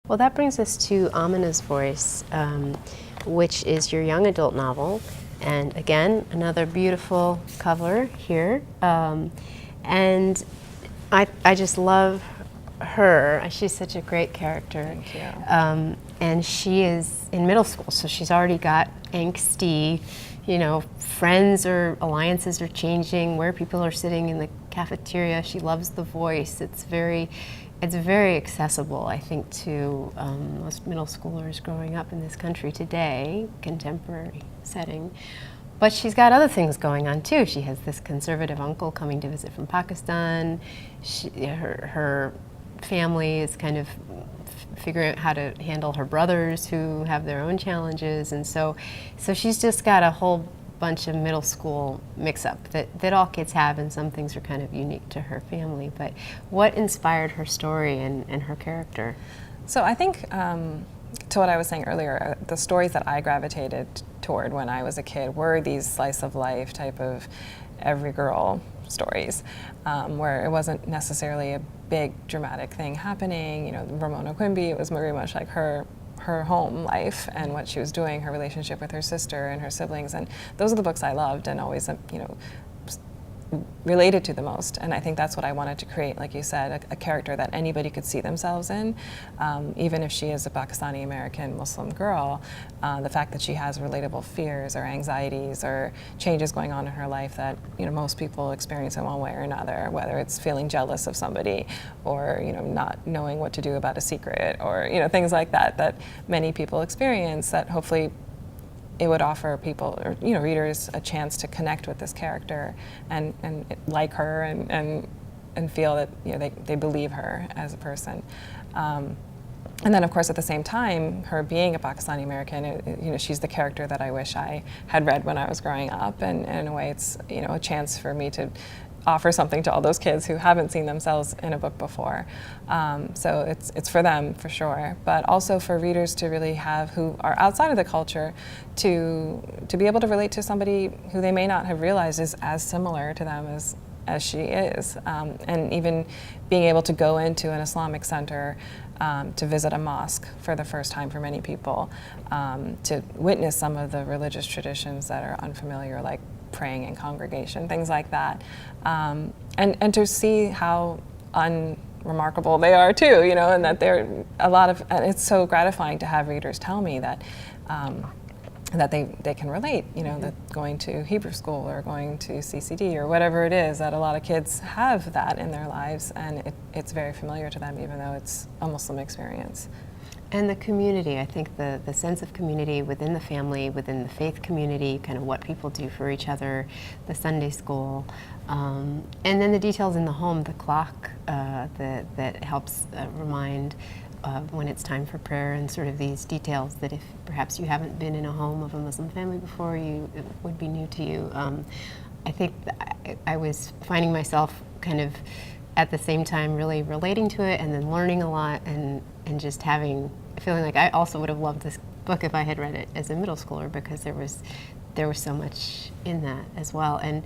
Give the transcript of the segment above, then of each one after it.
Well, that brings us to Amina's Voice, which is your young adult novel. And again, another beautiful cover here. And I just love her. She's such a great character. Thank you. And she is in middle school, so she's already got angsty, friends or alliances are changing, where people are sitting in the cafeteria. She loves the voice. It's very accessible, I think, to most middle schoolers growing up in this country today, contemporary setting. But she's got other things going on too. She has this conservative uncle coming to visit from Pakistan. Her family is kind of figuring out how to handle her brothers who have their own challenges, and so she's just got a whole bunch of middle school mix-up that all kids have, and some things are kind of unique to her family. But what inspired her story and her character? So I think, to what I was saying earlier, the stories that I gravitated toward when I was a kid were these slice of life type of every girl stories, where it wasn't necessarily a big dramatic thing happening. Ramona Quimby, it was very much like her home life and what she was doing, her relationship with her sister and her siblings, and those are the books I loved and always related to the most. And I think that's what I wanted to create, like you said, a character that anybody could see themselves in, even if she is a Pakistani American Muslim girl. The fact that she has relatable fears or anxieties or changes going on in her life that most people experience in one way or another, whether it's feeling jealous of somebody or not knowing what to do about a secret or things like that many people experience, that hopefully it would offer people or readers a chance to connect with this character and like her and feel that they believe her as a person. And then of course at the same time, her being a Pakistani American, she's the character that I wish I had read when I was growing up, and in a way it's a chance for me to offer something to all those kids who haven't seen themselves in a book before. So it's for them for sure, but also for readers to really have, who are outside of the culture, to be able to relate to somebody who they may not have realized is as similar to them as she is. And even being able to go into an Islamic center, to visit a mosque for the first time for many people, to witness some of the religious traditions that are unfamiliar, like praying in congregation, things like that, and to see how unremarkable they are too, and that they're and it's so gratifying to have readers tell me that that they can relate, that going to Hebrew school or going to CCD or whatever it is, that a lot of kids have that in their lives, and it's very familiar to them, even though it's a Muslim experience. And the community, I think the sense of community within the family, within the faith community, kind of what people do for each other, the Sunday school, and then the details in the home, the clock that helps remind when it's time for prayer, and sort of these details that if perhaps you haven't been in a home of a Muslim family before, it would be new to you. I think I was finding myself kind of at the same time really relating to it and then learning a lot and just feeling like I also would have loved this book if I had read it as a middle schooler, because there was so much in that as well. And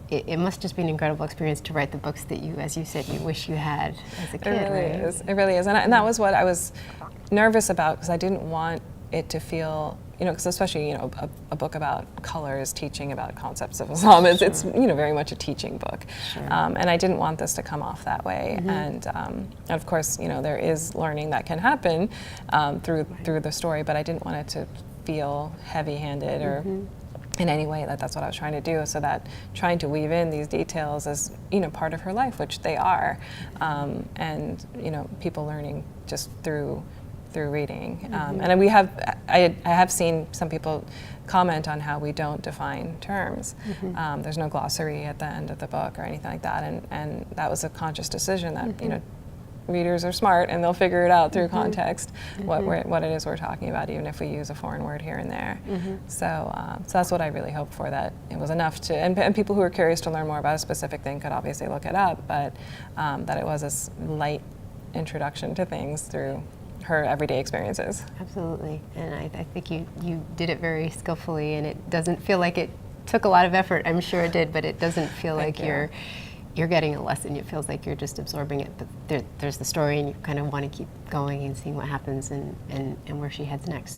it must just be an incredible experience to write the books that you, as you said, you wish you had as a kid. It really right? is. It really is. And that was what I was nervous about, because I didn't want it to feel, because especially, a book about colors teaching about concepts of Islam, it's very much a teaching book. Sure. And I didn't want this to come off that way. Mm-hmm. And of course, there is learning that can happen through the story, but I didn't want it to feel heavy-handed or in any way. That's what I was trying to do, so that trying to weave in these details as part of her life, which they are, and people learning just through reading. And I have seen some people comment on how we don't define terms. There's no glossary at the end of the book or anything like that, and that was a conscious decision that readers are smart and they'll figure it out through context what it is we're talking about, even if we use a foreign word here and there. So that's what I really hoped for, that it was enough to, and people who are curious to learn more about a specific thing could obviously look it up, but that it was a light introduction to things through her everyday experiences. Absolutely, and I think you did it very skillfully, and it doesn't feel like it took a lot of effort. I'm sure it did, but it doesn't feel like you're you're getting a lesson. It feels like you're just absorbing it, but there's the story, and you kind of want to keep going and seeing what happens and where she heads next.